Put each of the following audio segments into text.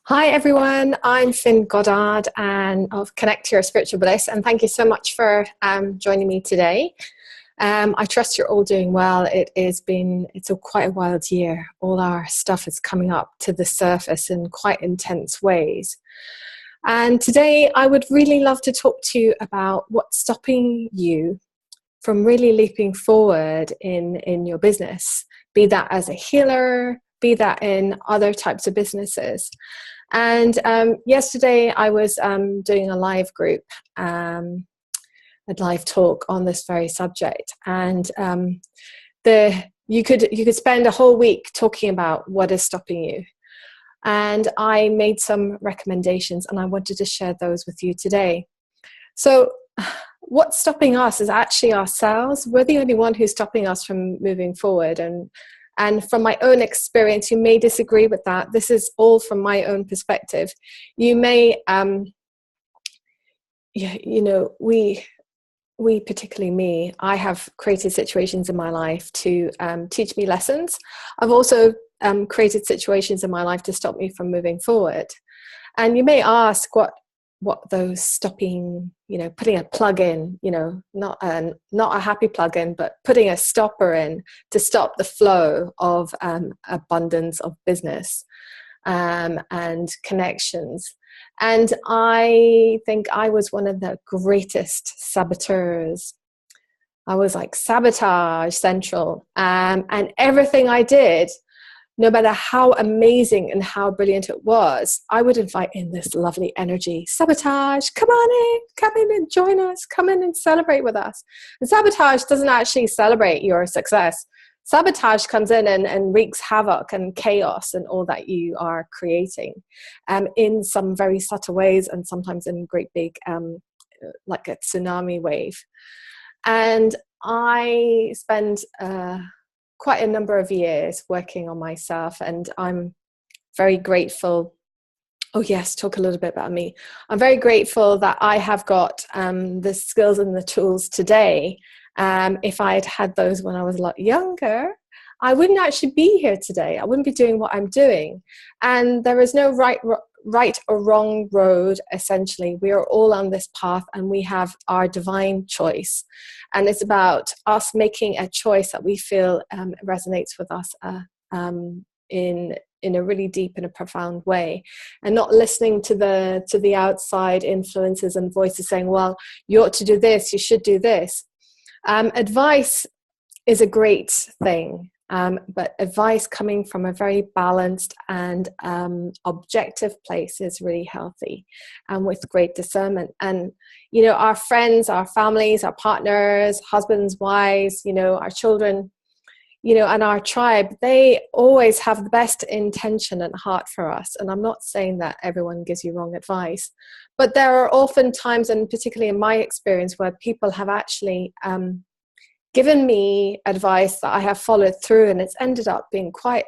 Hi everyone, I'm Finn Goddard and of Connect Your Spiritual Bliss, and thank you so much for joining me today. I trust you're all doing well. It's quite a wild year. All our stuff is coming up to the surface in quite intense ways. And today I would really love to talk to you about what's stopping you from really leaping forward in your business, be that as a healer, be that in other types of businesses. And yesterday I was doing a live group, a live talk on this very subject, and you could spend a whole week talking about what is stopping you. And I made some recommendations, and I wanted to share those with you today. So what's stopping us is actually ourselves. We're the only one who's stopping us from moving forward. And from my own experience, you may disagree with that. This is all from my own perspective. You may, we particularly me, I have created situations in my life to teach me lessons. I've also created situations in my life to stop me from moving forward. And you may ask what those stopping, putting a plug in, not a happy plug in, but putting a stopper in to stop the flow of abundance of business and connections. And I think I was one of the greatest saboteurs. I was like sabotage central, and everything I did, no matter how amazing and how brilliant it was, I would invite in this lovely energy. Sabotage, come in and join us. Come in and celebrate with us. And sabotage doesn't actually celebrate your success. Sabotage comes in and wreaks havoc and chaos and all that you are creating in some very subtle ways, and sometimes in great big, like a tsunami wave. And I spend quite a number of years working on myself, and I'm very grateful. Oh yes, talk a little bit about me. I'm very grateful that I have got the skills and the tools today. If I had had those when I was a lot younger, I wouldn't actually be here today. I wouldn't be doing what I'm doing. And there is no right or wrong road. Essentially, we are all on this path, and we have our divine choice. And it's about us making a choice that we feel resonates with us in a really deep and a profound way, and not listening to the outside influences and voices saying, well, you ought to do this, you should do this. Advice is a great thing, but advice coming from a very balanced and objective place is really healthy, and with great discernment. And our friends, our families, our partners, husbands, wives, our children, and our tribe, they always have the best intention and heart for us. And I'm not saying that everyone gives you wrong advice, but there are often times, and particularly in my experience, where people have actually given me advice that I have followed through, and it's ended up being quite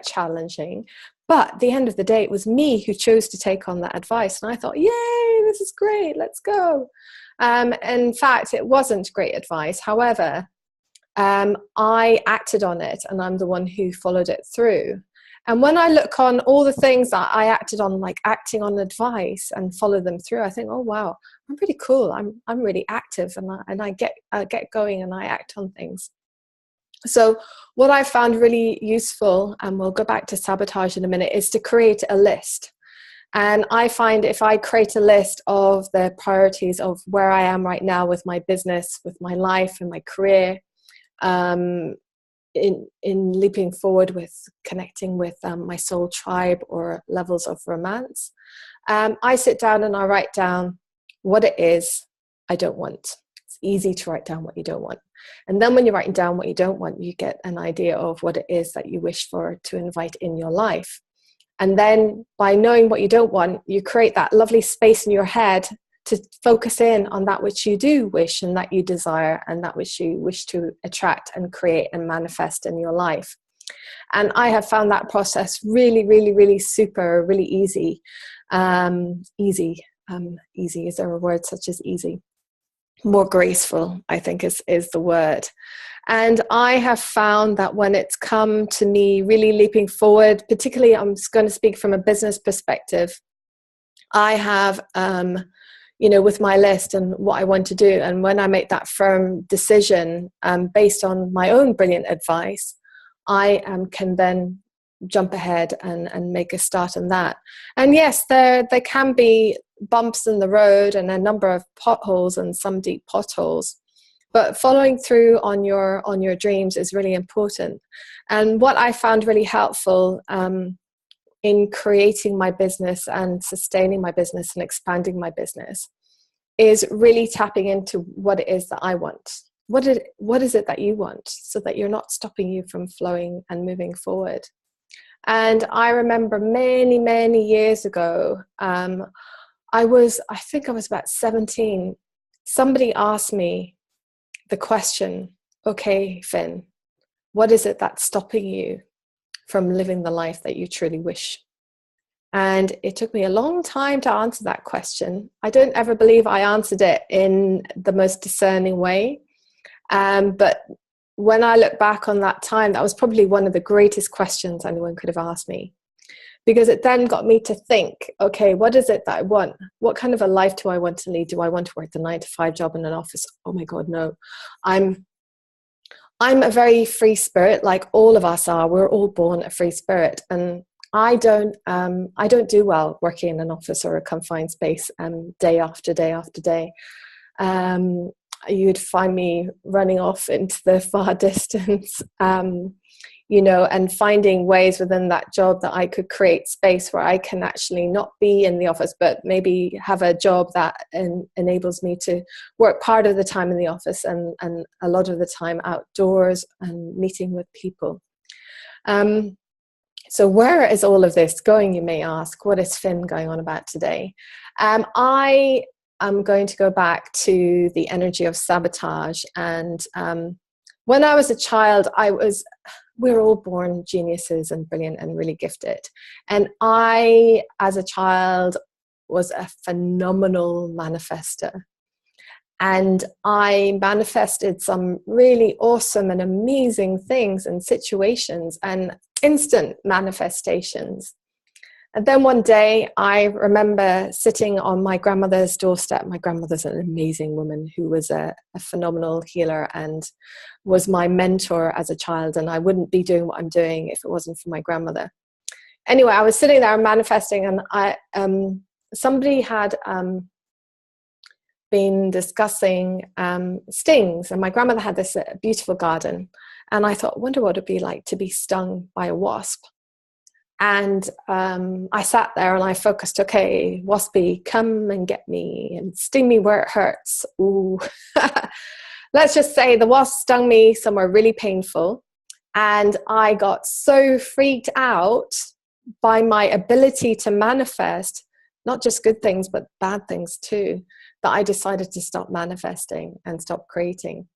challenging. But at the end of the day, it was me who chose to take on that advice, and I thought, yay, this is great, let's go. In fact, it wasn't great advice. However, I acted on it, and I'm the one who followed it through. And when I look on all the things that I acted on, like acting on advice and follow them through, I think, oh wow, I'm pretty cool. I'm really active, and I get going, and I act on things. So what I found really useful, and we'll go back to sabotage in a minute, is to create a list. And I find if I create a list of the priorities of where I am right now with my business, with my life and my career, in leaping forward with connecting with my soul tribe or levels of romance, I sit down and I write down what it is I don't want. It's easy to write down what you don't want. And then when you're writing down what you don't want, you get an idea of what it is that you wish for to invite in your life. And then by knowing what you don't want, you create that lovely space in your head to focus in on that which you do wish and that you desire, and that which you wish to attract and create and manifest in your life. And I have found that process really, really, really super, really easy. Easy. Is there a word such as easy? more graceful, I think is the word. And I have found that when it's come to me really leaping forward, particularly I'm just going to speak from a business perspective, I have, with my list and what I want to do, and when I make that firm decision based on my own brilliant advice, I can then jump ahead and make a start on that. And yes, there can be bumps in the road and a number of potholes and some deep potholes. But following through on your dreams is really important. And what I found really helpful in creating my business and sustaining my business and expanding my business is really tapping into what it is that I want. What is it that you want, so that you're not stopping you from flowing and moving forward. And I remember many, many years ago, I think I was about 17. Somebody asked me the question, okay, Finn, what is it that's stopping you from living the life that you truly wish? And it took me a long time to answer that question. I don't ever believe I answered it in the most discerning way. But when I look back on that time, that was probably one of the greatest questions anyone could have asked me. Because it then got me to think, okay, what is it that I want? What kind of a life do I want to lead? Do I want to work the 9-to-5 job in an office? Oh my God, no. I'm a very free spirit, like all of us are. We're all born a free spirit. And I don't do well working in an office or a confined space day after day after day. You'd find me running off into the far distance, and finding ways within that job that I could create space where I can actually not be in the office, but maybe have a job that enables me to work part of the time in the office and a lot of the time outdoors and meeting with people. So where is all of this going, you may ask? What is Finn going on about today? I'm going to go back to the energy of sabotage. And when I was a child, we're all born geniuses and brilliant and really gifted. And I, as a child, was a phenomenal manifester. And I manifested some really awesome and amazing things and situations and instant manifestations. And then one day I remember sitting on my grandmother's doorstep. My grandmother's an amazing woman who was a phenomenal healer and was my mentor as a child. And I wouldn't be doing what I'm doing if it wasn't for my grandmother. Anyway, I was sitting there manifesting, and somebody had been discussing stings. And my grandmother had this beautiful garden. And I thought, I wonder what it'd be like to be stung by a wasp. And I sat there and I focused, okay, waspy, come and get me and sting me where it hurts. Ooh. Let's just say the wasp stung me somewhere really painful. And I got so freaked out by my ability to manifest, not just good things, but bad things too, that I decided to stop manifesting and stop creating.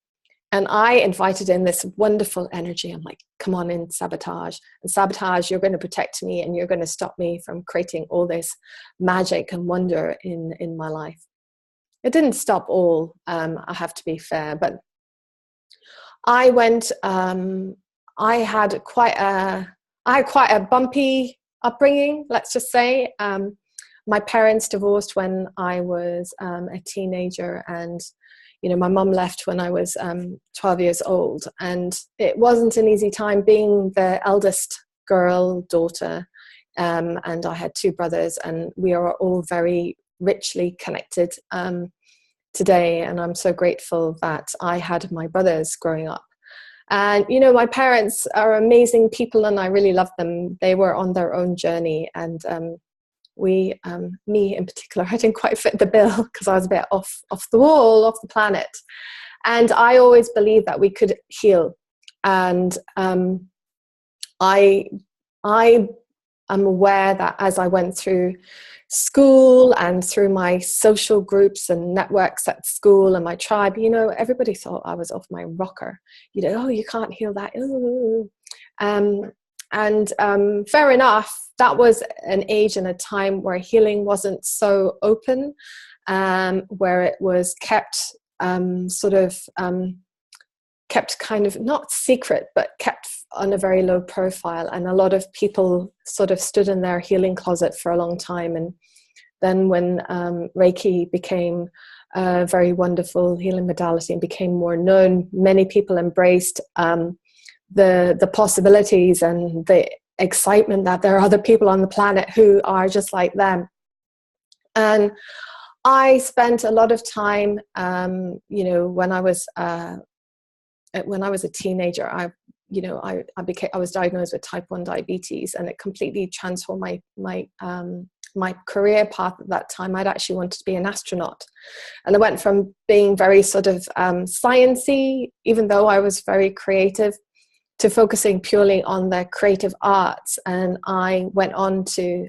And I invited in this wonderful energy. I'm like, come on in, sabotage. And sabotage, you're going to protect me and you're going to stop me from creating all this magic and wonder in my life. It didn't stop all, I have to be fair. But I went, I had quite a bumpy upbringing, let's just say. My parents divorced when I was a teenager, and my mum left when I was 12 years old, and it wasn't an easy time being the eldest daughter, and I had two brothers, and we are all very richly connected today, and I'm so grateful that I had my brothers growing up. And my parents are amazing people, and I really love them. They were on their own journey, and me in particular, I didn't quite fit the bill because I was a bit off the wall, off the planet. And I always believed that we could heal. And I am aware that as I went through school and through my social groups and networks at school and my tribe, everybody thought I was off my rocker. Oh, you can't heal that. Ooh. And fair enough, that was an age and a time where healing wasn't so open, where it was kept sort of kept kind of not secret, but kept on a very low profile. And a lot of people sort of stood in their healing closet for a long time. And then when Reiki became a very wonderful healing modality and became more known, many people embraced the possibilities and the excitement that there are other people on the planet who are just like them. And I spent a lot of time, when I was a teenager, I was diagnosed with type 1 diabetes, and it completely transformed my career path at that time. I'd actually wanted to be an astronaut, and I went from being very sort of sciencey, even though I was very creative, to focusing purely on the creative arts. And I went on to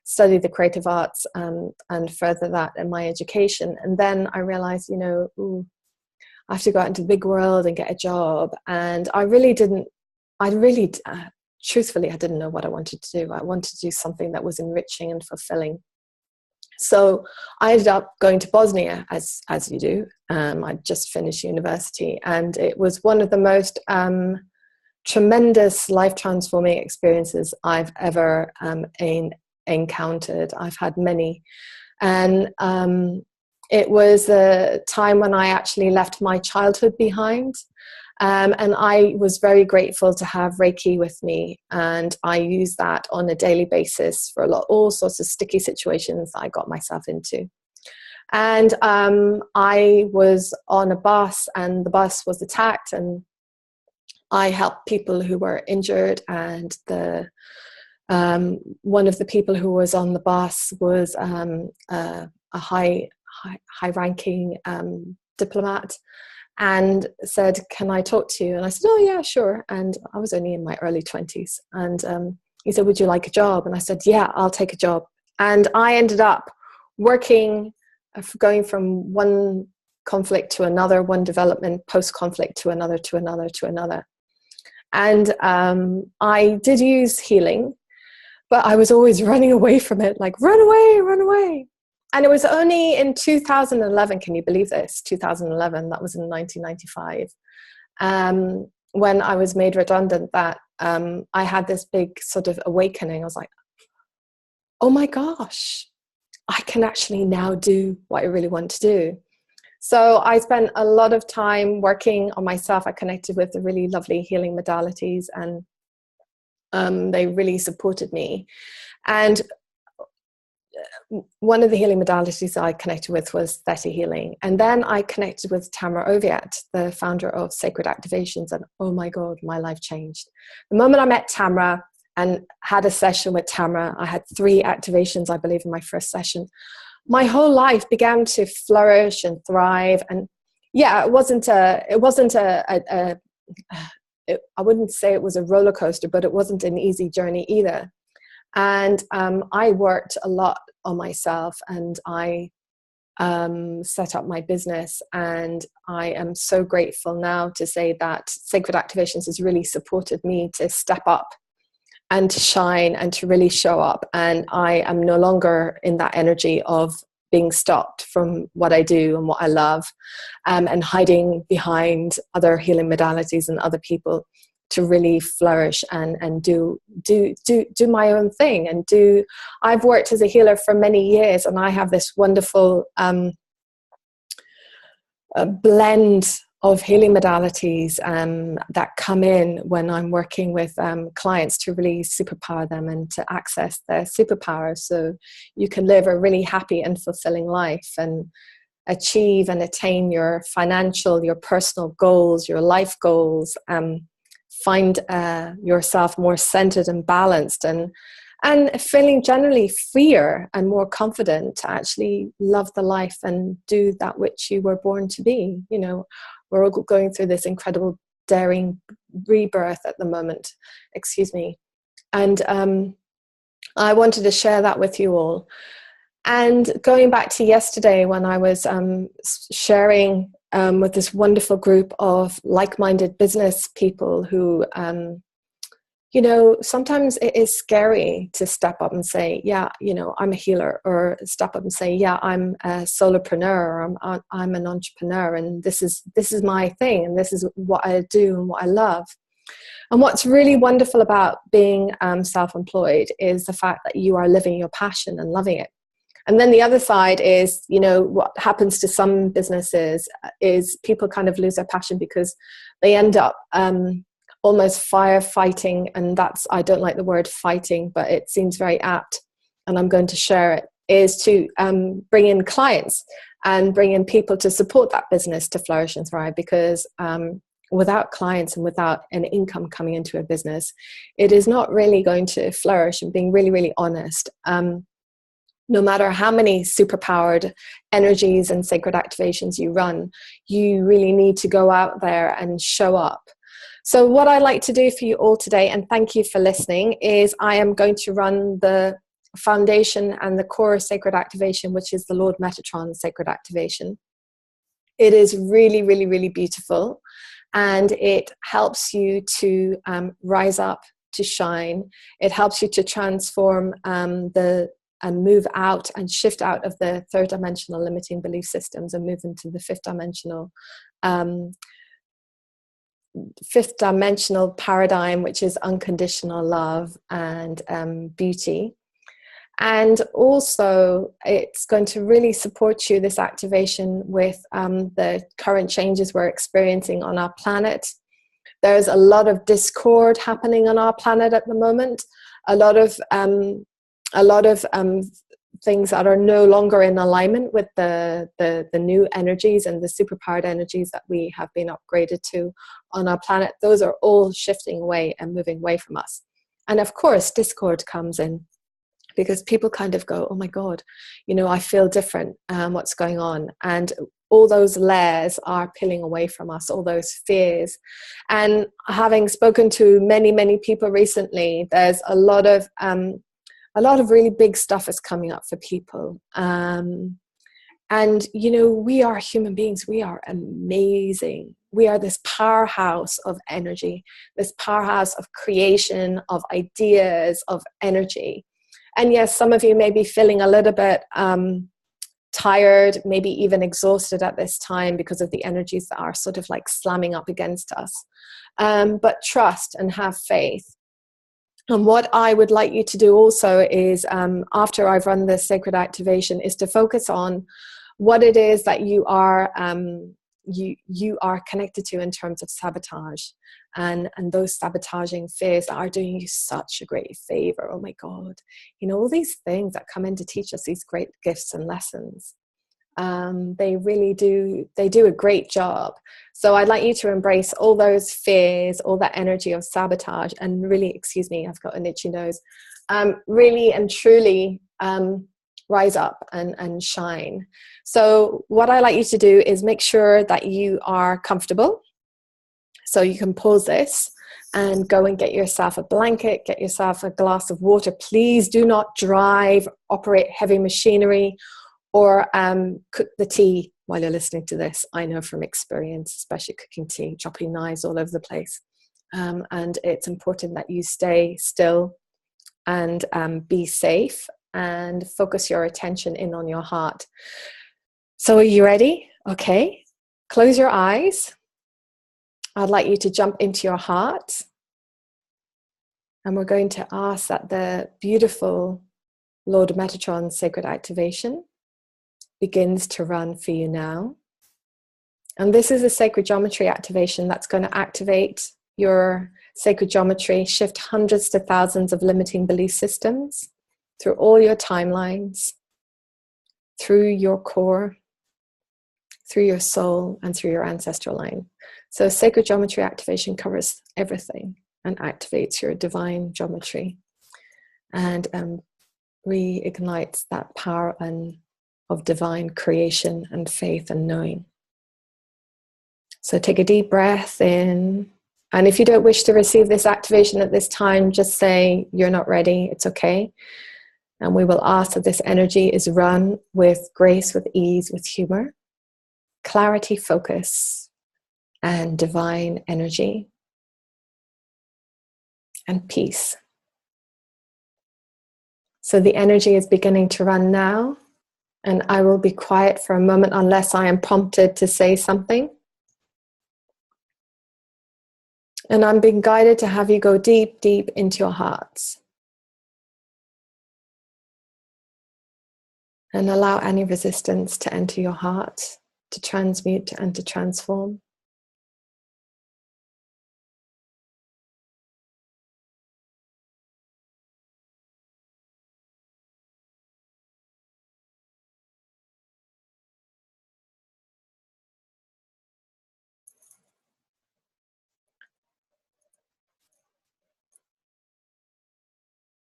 study the creative arts and further that in my education. And then I realized, I have to go out into the big world and get a job. And truthfully, I didn't know what I wanted to do. I wanted to do something that was enriching and fulfilling. So I ended up going to Bosnia, as you do. I'd just finished university, and it was one of the most tremendous life-transforming experiences I've ever encountered. I've had many. And it was a time when I actually left my childhood behind. And I was very grateful to have Reiki with me. And I used that on a daily basis for all sorts of sticky situations that I got myself into. And I was on a bus, and the bus was attacked, and I helped people who were injured. And one of the people who was on the bus was a high-ranking diplomat, and said, "Can I talk to you?" And I said, "Oh yeah, sure." And I was only in my early 20s. And he said, "Would you like a job?" And I said, "Yeah, I'll take a job." And I ended up working, going from one conflict to another, one development, post-conflict to another, to another, to another. And I did use healing, but I was always running away from it, like, run away, run away. And it was only in 2011, can you believe this? 2011, that was in 1995, when I was made redundant, that I had this big sort of awakening. I was like, oh my gosh, I can actually now do what I really want to do. So I spent a lot of time working on myself. I connected with the really lovely healing modalities, and they really supported me. And one of the healing modalities I connected with was theta healing. And then I connected with Tamara Oviatt, the founder of Sacred Activations. And oh my God, my life changed. The moment I met Tamara and had a session with Tamara, I had 3 activations, I believe, in my first session. My whole life began to flourish and thrive. And yeah, I wouldn't say it was a roller coaster, but it wasn't an easy journey either. And I worked a lot on myself, and I set up my business. And I am so grateful now to say that Sacred Activations has really supported me to step up and to shine and to really show up. And I am no longer in that energy of being stopped from what I do and what I love, and hiding behind other healing modalities and other people, to really flourish and do my own thing. And I've worked as a healer for many years, and I have this wonderful blend of healing modalities that come in when I'm working with clients, to really superpower them and to access their superpowers, so you can live a really happy and fulfilling life and achieve and attain your financial, your personal goals, your life goals, find yourself more centered and balanced, and feeling generally freer and more confident to actually love the life and do that which you were born to be. You know, we're all going through this incredible, daring rebirth at the moment. Excuse me. And I wanted to share that with you all. And going back to yesterday, when I was sharing with this wonderful group of like-minded business people who, you know, sometimes it is scary to step up and say, yeah, you know, I'm a healer, or step up and say, yeah, I'm a solopreneur, or I'm an entrepreneur, and this is my thing, and this is what I do and what I love. And what's really wonderful about being self-employed is the fact that you are living your passion and loving it. And then the other side is, you know, what happens to some businesses is people kind of lose their passion because they end up almost firefighting. And that's, I don't like the word fighting, but it seems very apt, and I'm going to share it, is to bring in clients and bring in people to support that business to flourish and thrive. Because without clients and without an income coming into a business, it is not really going to flourish. And being really, really honest, no matter how many superpowered energies and sacred activations you run, you really need to go out there and show up. So what I'd like to do for you all today, and thank you for listening, is I am going to run the foundation and the core sacred activation, which is the Lord Metatron sacred activation. It is really, really, really beautiful, and it helps you to rise up, to shine. It helps you to transform and move out and shift out of the third dimensional limiting belief systems and move into the fifth dimensional paradigm, which is unconditional love and beauty. And also it's going to really support you, this activation, with the current changes we're experiencing on our planet. There's a lot of discord happening on our planet at the moment. A lot of things that are no longer in alignment with the new energies and the superpowered energies that we have been upgraded to on our planet. Those are all shifting away and moving away from us. And of course, discord comes in because people kind of go, oh my God, you know, I feel different. What's going on? And all those layers are peeling away from us, all those fears. And having spoken to many, many people recently, there's a lot of really big stuff is coming up for people. And, you know, we are human beings. We are amazing. We are this powerhouse of energy, this powerhouse of creation, of ideas, of energy. And yes, some of you may be feeling a little bit tired, maybe even exhausted at this time because of the energies that are sort of like slamming up against us. But trust and have faith. And what I would like you to do also is, after I've run this sacred activation, is to focus on what it is that you are connected to in terms of sabotage, and those sabotaging fears that are doing you such a great favor. Oh my God, you know, all these things that come in to teach us these great gifts and lessons. They really do, they do a great job. So I'd like you to embrace all those fears, all that energy of sabotage, and really, excuse me, I've got an itchy nose, really and truly rise up and shine. So what I like you to do is make sure that you are comfortable. So you can pause this and go and get yourself a blanket, get yourself a glass of water. Please do not drive, operate heavy machinery, or cook the tea while you're listening to this. I know from experience, especially cooking tea, dropping knives all over the place. And it's important that you stay still and be safe and focus your attention in on your heart. So are you ready? Okay. Close your eyes. I'd like you to jump into your heart. And we're going to ask that the beautiful Lord Metatron sacred activation begins to run for you now. And this is a sacred geometry activation that's going to activate your sacred geometry, shift hundreds to thousands of limiting belief systems through all your timelines, through your core, through your soul, and through your ancestral line. So sacred geometry activation covers everything and activates your divine geometry and reignites that power of divine creation and faith and knowing. So take a deep breath in. And if you don't wish to receive this activation at this time, just say you're not ready. It's okay. And we will ask that this energy is run with grace, with ease, with humor, clarity, focus, and divine energy. and peace. So the energy is beginning to run now, and I will be quiet for a moment unless I am prompted to say something. And I'm being guided to have you go deep, deep into your hearts. And allow any resistance to enter your heart, to transmute and to transform.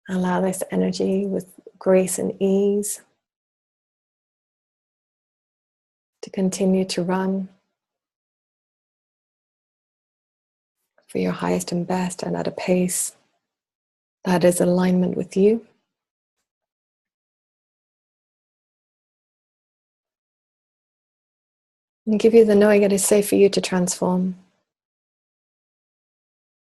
Allow this energy with grace and ease to continue to run for your highest and best and at a pace that is in alignment with you. And give you the knowing it is safe for you to transform.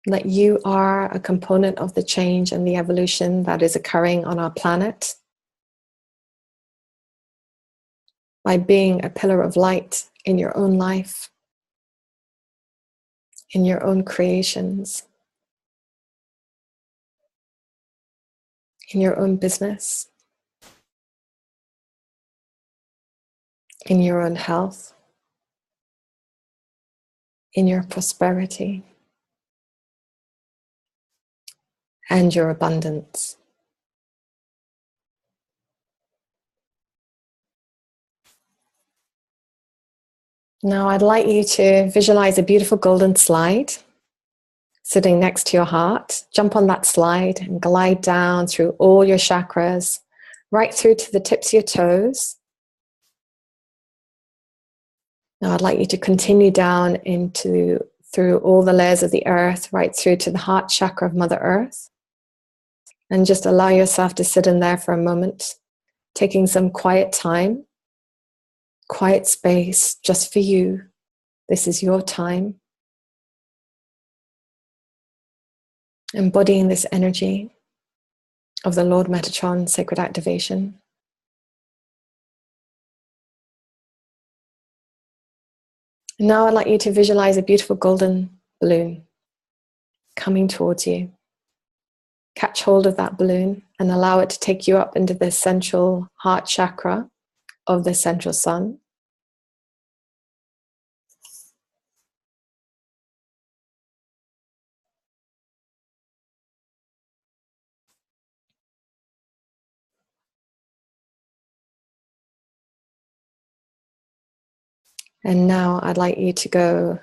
That you are a component of the change and the evolution that is occurring on our planet. By being a pillar of light in your own life, in your own creations, in your own business, in your own health, in your prosperity, and your abundance. Now I'd like you to visualize a beautiful golden slide sitting next to your heart. Jump on that slide and glide down through all your chakras, right through to the tips of your toes. Now I'd like you to continue down through all the layers of the earth, right through to the heart chakra of Mother Earth. And just allow yourself to sit in there for a moment, taking some quiet time, quiet space just for you. This is your time. Embodying this energy of the Lord Metatron Sacred Activation. And now I'd like you to visualize a beautiful golden balloon coming towards you. Catch hold of that balloon and allow it to take you up into the central heart chakra of the central sun. And now I'd like you to go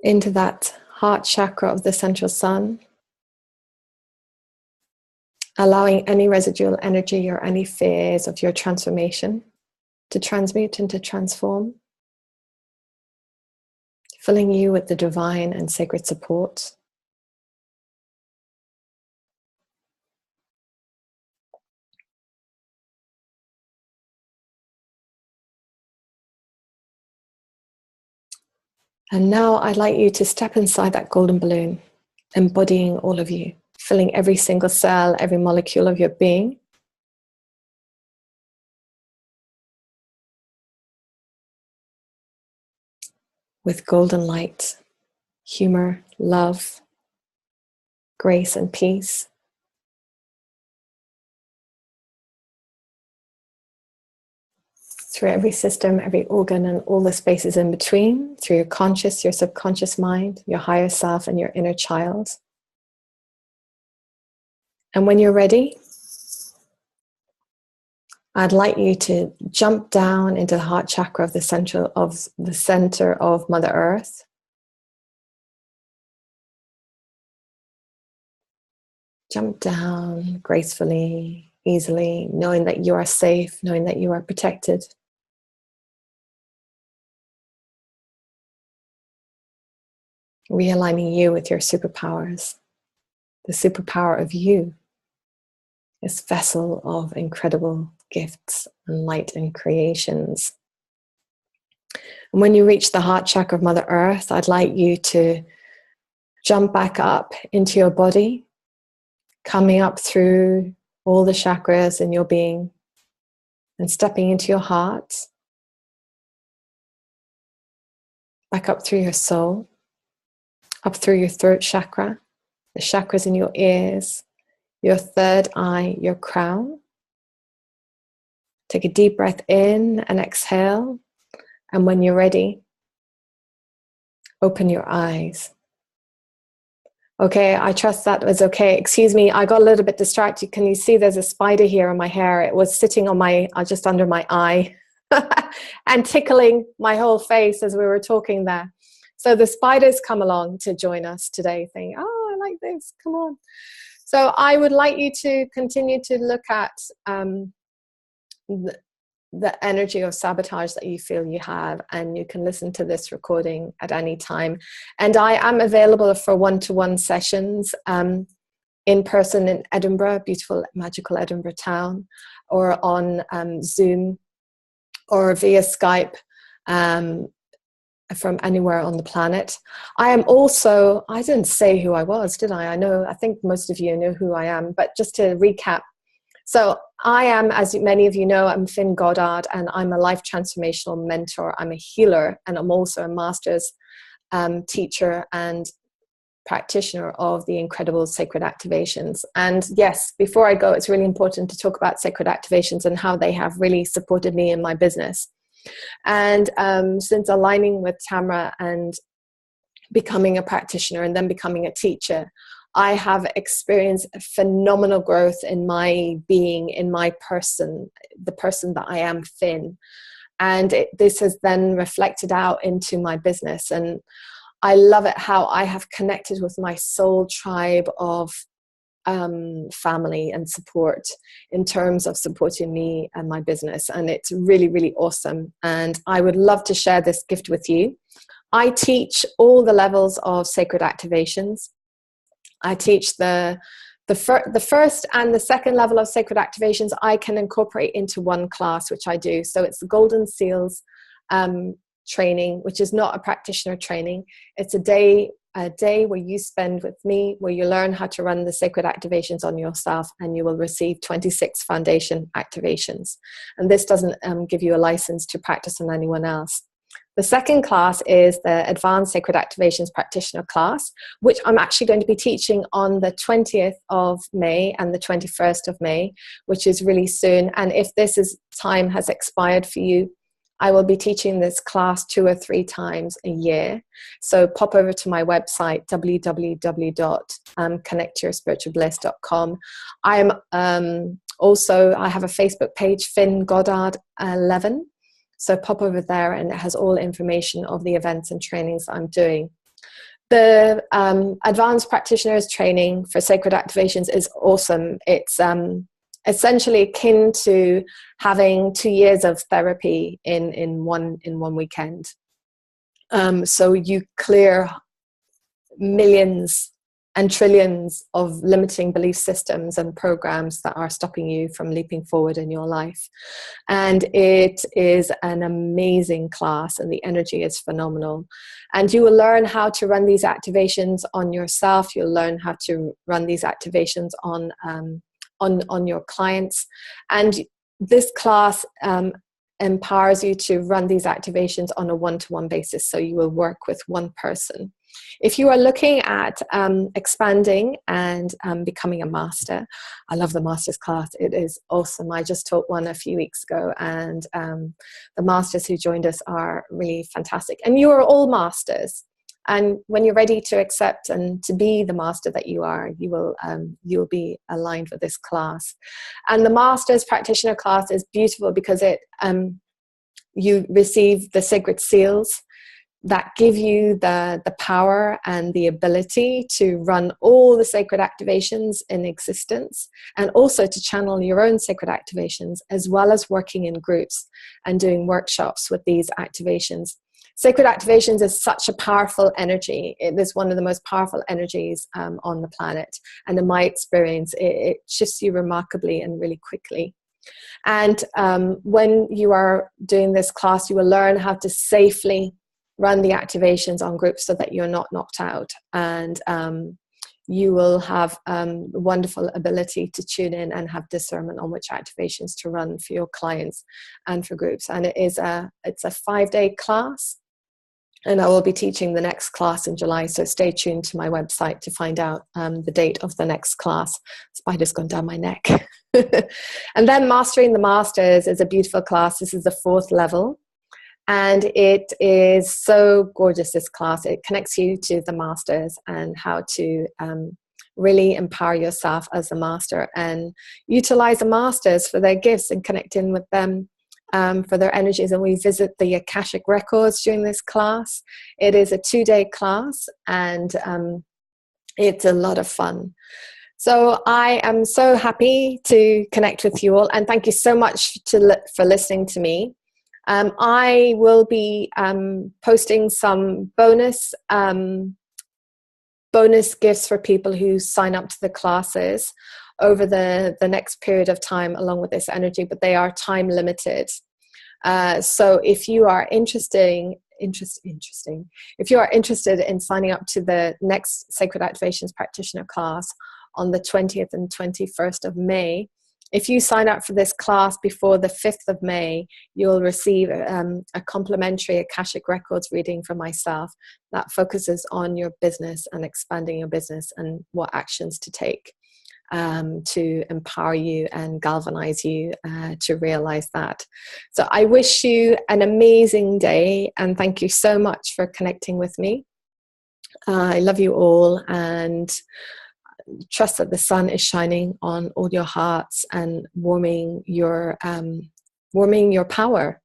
into that heart chakra of the central sun, allowing any residual energy or any fears of your transformation to transmute and to transform, filling you with the divine and sacred support. And now I'd like you to step inside that golden balloon, embodying all of you, filling every single cell, every molecule of your being. With golden light, humor, love, grace, and peace. Through every system, every organ, and all the spaces in between, through your conscious, your subconscious mind, your higher self, and your inner child. And when you're ready, I'd like you to jump down into the heart chakra of the center of Mother Earth. Jump down gracefully, easily, knowing that you are safe, knowing that you are protected. Realigning you with your superpowers, the superpower of you, this vessel of incredible gifts and light and creations. And when you reach the heart chakra of Mother Earth, I'd like you to Jump back up into your body, coming up through all the chakras in your being and stepping into your heart, back up through your soul, up through your throat chakra, the chakras in your ears, your third eye, your crown. Take a deep breath in and exhale. And when you're ready, open your eyes. Okay, I trust that was okay. Excuse me, I got a little bit distracted. Can you see there's a spider here in my hair? It was sitting on my, just under my eye and tickling my whole face as we were talking there. So the spiders come along to join us today, thinking, oh, I like this, come on. So I would like you to continue to look at the energy of sabotage that you feel you have, and you can listen to this recording at any time. And I am available for one-to-one sessions in person in Edinburgh, beautiful, magical Edinburgh town, or on Zoom or via Skype from anywhere on the planet. I am also, I didn't say who I was, did I? I think most of you know who I am, but just to recap. So I am, as many of you know, I'm Finn Goddard, and I'm a life transformational mentor. I'm a healer, and I'm also a master's teacher and practitioner of the incredible sacred activations. And yes, before I go, it's really important to talk about sacred activations and how they have really supported me in my business. And since aligning with Tamra and becoming a practitioner and then becoming a teacher, I have experienced phenomenal growth in my being, in my person, the person that I am, Finn. And this has then reflected out into my business. And I love it how I have connected with my soul tribe of family and support in terms of supporting me and my business. And it's really, really awesome. And I would love to share this gift with you. I teach all the levels of sacred activations. I teach the first and the second level of sacred activations I can incorporate into one class, which I do. So it's the Golden Seals training, which is not a practitioner training. It's a day where you spend with me, where you learn how to run the sacred activations on yourself, and you will receive 26 foundation activations. And this doesn't give you a license to practice on anyone else. The second class is the Advanced Sacred Activations Practitioner class, which I'm actually going to be teaching on the 20th of May and the 21st of May, which is really soon. And if time has expired for you, I will be teaching this class 2 or 3 times a year. So pop over to my website, www.connectyourspiritualbliss.com. I have a Facebook page, Finn Goddard 11. So pop over there, and it has all information of the events and trainings that I'm doing. The Advanced Practitioners training for Sacred Activations is awesome. It's essentially akin to having 2 years of therapy in one weekend. So you clear millions and trillions of limiting belief systems and programs that are stopping you from leaping forward in your life. And it is an amazing class, and the energy is phenomenal. And you will learn how to run these activations on yourself. You'll learn how to run these activations on your clients. And this class empowers you to run these activations on a one-to-one basis. So you will work with one person. If you are looking at expanding and becoming a master, I love the master's class. It is awesome. I just taught one a few weeks ago, and the masters who joined us are really fantastic. And you are all masters. And when you're ready to accept and to be the master that you are, you'll be aligned with this class. And the master's practitioner class is beautiful because you receive the sacred seals that give you the power and the ability to run all the sacred activations in existence, and also to channel your own sacred activations, as well as working in groups and doing workshops with these activations. Sacred activations is such a powerful energy. It is one of the most powerful energies on the planet. And in my experience, it shifts you remarkably and really quickly. And when you are doing this class, you will learn how to safely run the activations on groups so that you're not knocked out, and you will have wonderful ability to tune in and have discernment on which activations to run for your clients and for groups. And it's a 5-day class, and I will be teaching the next class in July, so stay tuned to my website to find out the date of the next class. Spider's gone down my neck. And then Mastering the Masters is a beautiful class. This is the 4th level, and it is so gorgeous, this class. It connects you to the masters and how to really empower yourself as a master and utilize the masters for their gifts and connect in with them for their energies. And we visit the Akashic records during this class. It is a 2-day class, and it's a lot of fun. So I am so happy to connect with you all, and thank you so much for listening to me. I will be posting some bonus gifts for people who sign up to the classes over the next period of time along with this energy, but they are time limited. So if you are interested in signing up to the next Sacred Activations Practitioner class on the 20th and 21st of May, if you sign up for this class before the 5th of May, you'll receive a complimentary Akashic Records reading from myself that focuses on your business and expanding your business and what actions to take to empower you and galvanize you to realize that. So I wish you an amazing day, and thank you so much for connecting with me. I love you all, and trust that the sun is shining on all your hearts and warming your power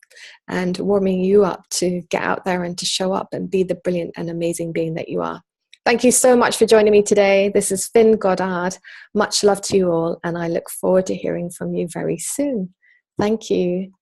and warming you up to get out there and to show up and be the brilliant and amazing being that you are. Thank you so much for joining me today. This is Finn Goddard. Much love to you all, and I look forward to hearing from you very soon. Thank you.